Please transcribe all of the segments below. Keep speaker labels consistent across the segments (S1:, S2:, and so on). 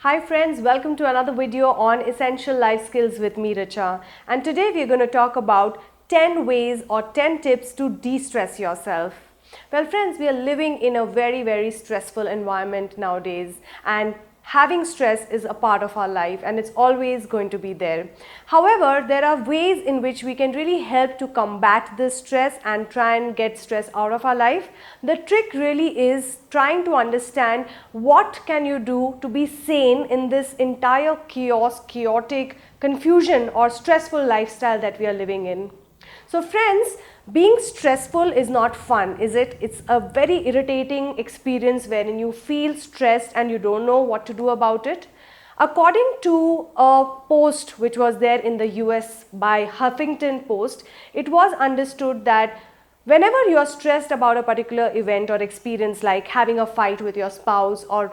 S1: Hi friends, welcome to another video on Essential Life Skills with me, Richa. And today we're going to talk about 10 ways or 10 tips to de-stress yourself. Well friends, we are living in a very stressful environment nowadays, and having stress is a part of our life and it's always going to be there. However, there are ways in which we can really help to combat this stress and try and get stress out of our life. The trick really is trying to understand what can you do to be sane in this entire chaos, chaotic, confusion or stressful lifestyle that we are living in. So friends, being stressful is not fun, is it? It's a very irritating experience wherein you feel stressed and you don't know what to do about it. According to a post which was there in the US by Huffington Post, it was understood that whenever you are stressed about a particular event or experience, like having a fight with your spouse or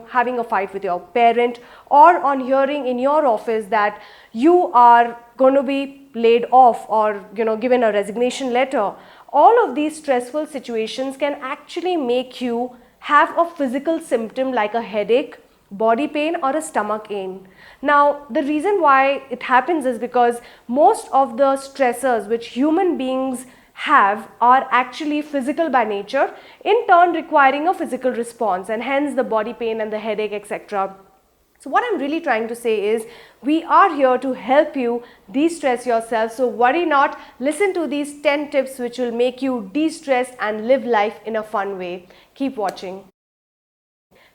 S1: having a fight with your parent, or on hearing in your office that you are going to be laid off or given a resignation letter, all of these stressful situations can actually make you have a physical symptom like a headache, body pain or a stomach ache. Now the reason why it happens is because most of the stressors which human beings have are actually physical by nature, in turn requiring a physical response, and hence the body pain and the headache, etc. So what I'm really trying to say is we are here to help you de-stress yourself. So worry not, listen to these 10 tips which will make you de-stress and live life in a fun way. Keep watching.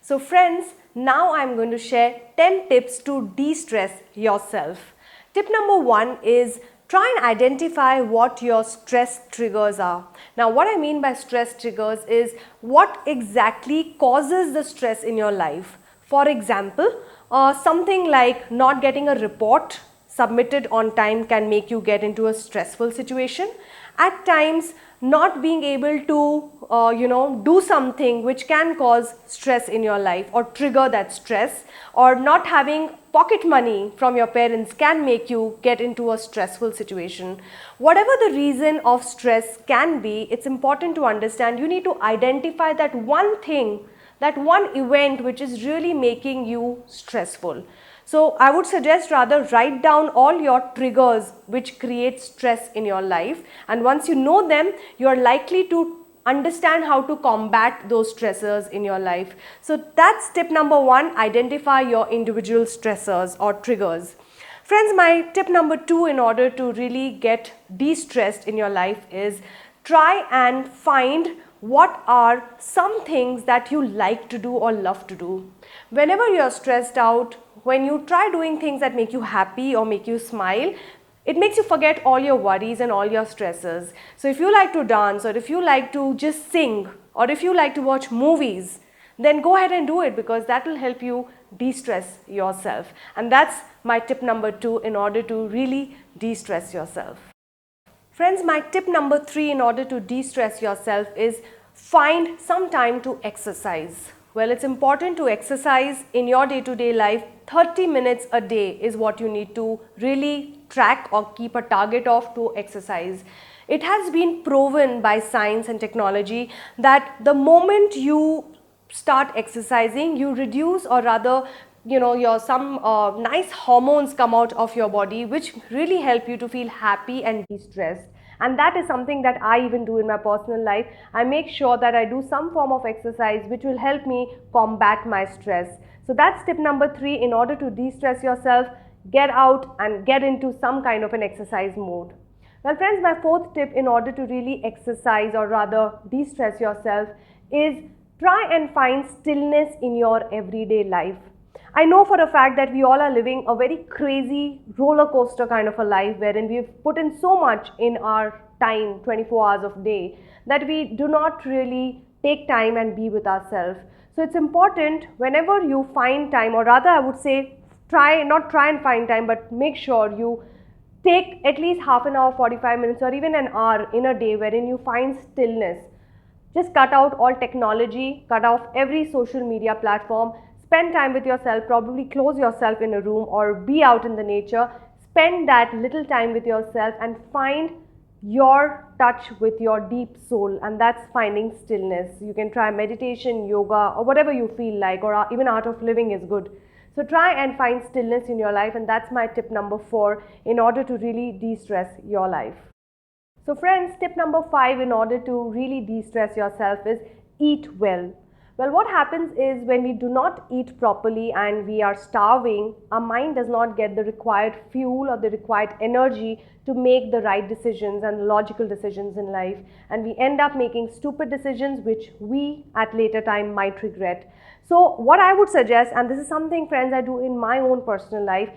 S1: So friends, now I'm going to share 10 tips to de-stress yourself. Tip number 1 is try and identify what your stress triggers are. Now what I mean by stress triggers is what exactly causes the stress in your life. For example, something like not getting a report submitted on time can make you get into a stressful situation. At times, not being able to do something which can cause stress in your life or trigger that stress, or not having pocket money from your parents can make you get into a stressful situation. Whatever the reason of stress can be, it's important to understand you need to identify that one thing, that one event which is really making you stressful. So I would suggest rather write down all your triggers which create stress in your life, and once you know them, you are likely to understand how to combat those stressors in your life. So that's tip number 1, identify your individual stressors or triggers. Friends, my tip number 2 in order to really get de-stressed in your life is try and find what are some things that you like to do or love to do. Whenever you are stressed out, when you try doing things that make you happy or make you smile, it makes you forget all your worries and all your stresses. So if you like to dance, or if you like to just sing, or if you like to watch movies, then go ahead and do it, because that will help you de-stress yourself. And that's my tip number 2 in order to really de-stress yourself. Friends, my tip number 3 in order to de-stress yourself is find some time to exercise. Well, it's important to exercise in your day-to-day life. 30 minutes a day is what you need to really track or keep a target of to exercise. It has been proven by science and technology that the moment you start exercising, you reduce, or rather your some nice hormones come out of your body which really help you to feel happy and de-stressed. And that is something that I even do in my personal life. I make sure that I do some form of exercise which will help me combat my stress. So that's tip number 3. In order to de-stress yourself, get out and get into some kind of an exercise mode. Well friends, my 4th tip in order to really exercise or rather de-stress yourself is try and find stillness in your everyday life. I know for a fact that we all are living a very crazy roller coaster kind of a life, wherein we've put in so much in our time, 24 hours of day, that we do not really take time and be with ourselves. So it's important whenever you find time, or rather I would say not try and find time, but make sure you take at least half an hour, 45 minutes or even an hour in a day wherein you find stillness. Just cut out all technology, cut off every social media platform, spend time with yourself, probably close yourself in a room or be out in the nature. Spend that little time with yourself and find your touch with your deep soul, and that's finding stillness. You can try meditation, yoga or whatever you feel like, or even art of living is good. So try and find stillness in your life, and that's my tip number 4 in order to really de-stress your life. So friends, tip number 5 in order to really de-stress yourself is eat well. Well, what happens is when we do not eat properly and we are starving, our mind does not get the required fuel or the required energy to make the right decisions and logical decisions in life. And we end up making stupid decisions which we at later time might regret. So what I would suggest, and this is something friends I do in my own personal life,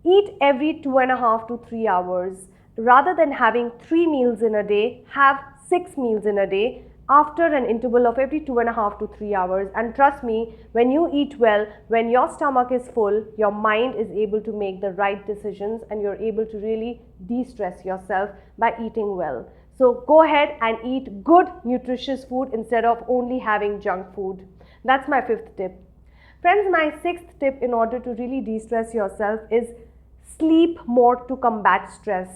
S1: eat every 2.5 to 3 hours. Rather than having 3 meals in a day, have 6 meals in a day after an interval of every 2.5 to 3 hours. And trust me, when you eat well, when your stomach is full, your mind is able to make the right decisions and you're able to really de-stress yourself by eating well. So go ahead and eat good, nutritious food instead of only having junk food. That's my 5th tip. Friends, my 6th tip in order to really de-stress yourself is sleep more to combat stress.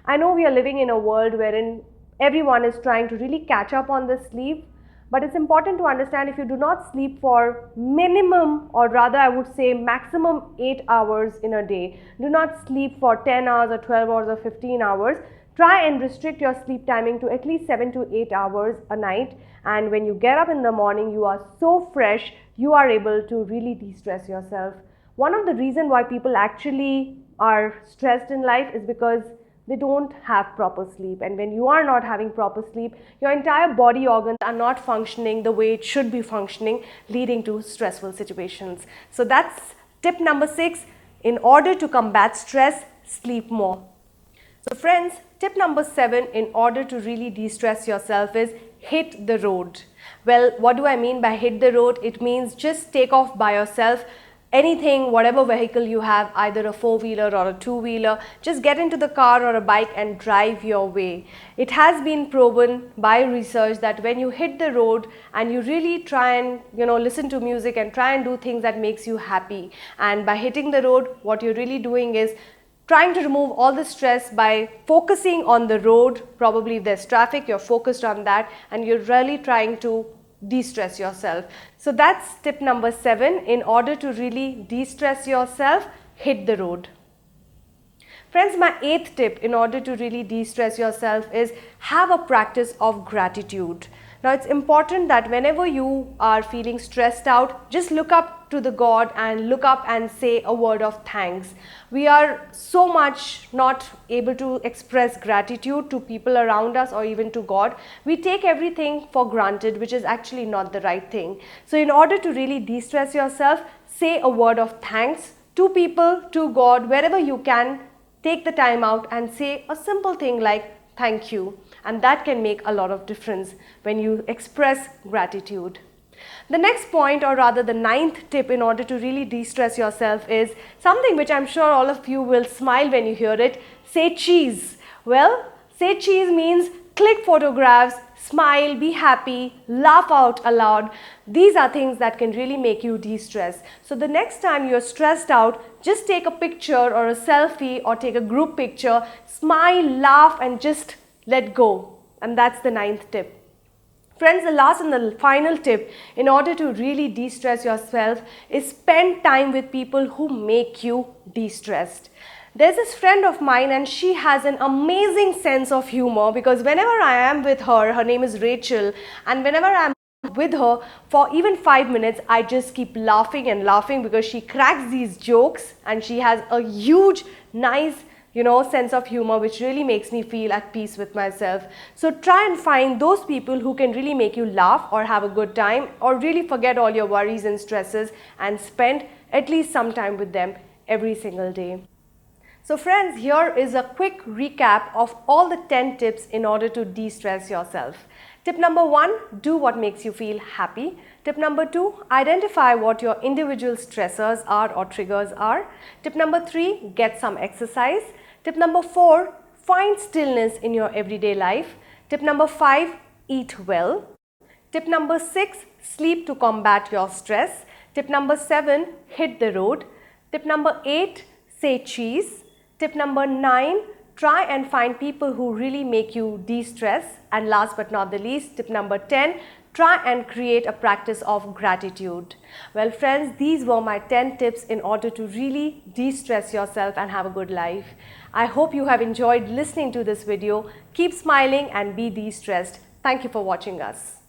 S1: I know we are living in a world wherein everyone is trying to really catch up on the sleep, but it's important to understand if you do not sleep for minimum, or rather I would say maximum 8 hours in a day, do not sleep for 10 hours or 12 hours or 15 hours, try and restrict your sleep timing to at least 7 to 8 hours a night, and when you get up in the morning you are so fresh, you are able to really de-stress yourself. One of the reasons why people actually are stressed in life is because they don't have proper sleep, and when you are not having proper sleep, your entire body organs are not functioning the way it should be functioning, leading to stressful situations. So that's tip number 6. In order to combat stress, sleep more. So friends, tip number 7 in order to really de-stress yourself is hit the road. Well, what do I mean by hit the road? It means just take off by yourself. Anything, whatever vehicle you have, either a 4-wheeler or a 2-wheeler, just get into the car or a bike and drive your way. It has been proven by research that when you hit the road and you really try and listen to music and try and do things that makes you happy, and by hitting the road, what you're really doing is trying to remove all the stress by focusing on the road. Probably if there's traffic, you're focused on that and you're really trying to de-stress yourself. So that's tip number 7. In order to really de-stress yourself, hit the road. Friends, my 8th tip in order to really de-stress yourself is have a practice of gratitude. Now it's important that whenever you are feeling stressed out, just look up to the God and look up and say a word of thanks. We are so much not able to express gratitude to people around us or even to God. We take everything for granted, which is actually not the right thing. So in order to really de-stress yourself, say a word of thanks to people, to God, wherever you can. Take the time out and say a simple thing like thank you, and that can make a lot of difference when you express gratitude. The next point, or rather the 9th tip in order to really de-stress yourself, is something which I'm sure all of you will smile when you hear it. Say cheese. Well, say cheese means click photographs, smile, be happy, laugh out aloud. These are things that can really make you de-stress. So the next time you're stressed out, just take a picture or a selfie or take a group picture, smile, laugh and just let go. And that's the 9th tip. Friends, the last and the final tip in order to really de-stress yourself is spend time with people who make you de-stressed. There's this friend of mine and she has an amazing sense of humor, because whenever I am with her, her name is Rachel, and whenever I'm with her for even 5 minutes, I just keep laughing and laughing because she cracks these jokes and she has a huge, nice, sense of humor which really makes me feel at peace with myself. So try and find those people who can really make you laugh or have a good time or really forget all your worries and stresses, and spend at least some time with them every single day. So friends, here is a quick recap of all the 10 tips in order to de-stress yourself. Tip number 1, do what makes you feel happy. Tip number 2, identify what your individual stressors are or triggers are. Tip number 3, get some exercise. Tip number 4, find stillness in your everyday life. Tip number 5, eat well. Tip number 6, sleep to combat your stress. Tip number 7, hit the road. Tip number 8, say cheese. Tip number 9, try and find people who really make you de-stress. And last but not the least, tip number 10, try and create a practice of gratitude. Well friends, these were my 10 tips in order to really de-stress yourself and have a good life. I hope you have enjoyed listening to this video. Keep smiling and be de-stressed. Thank you for watching us.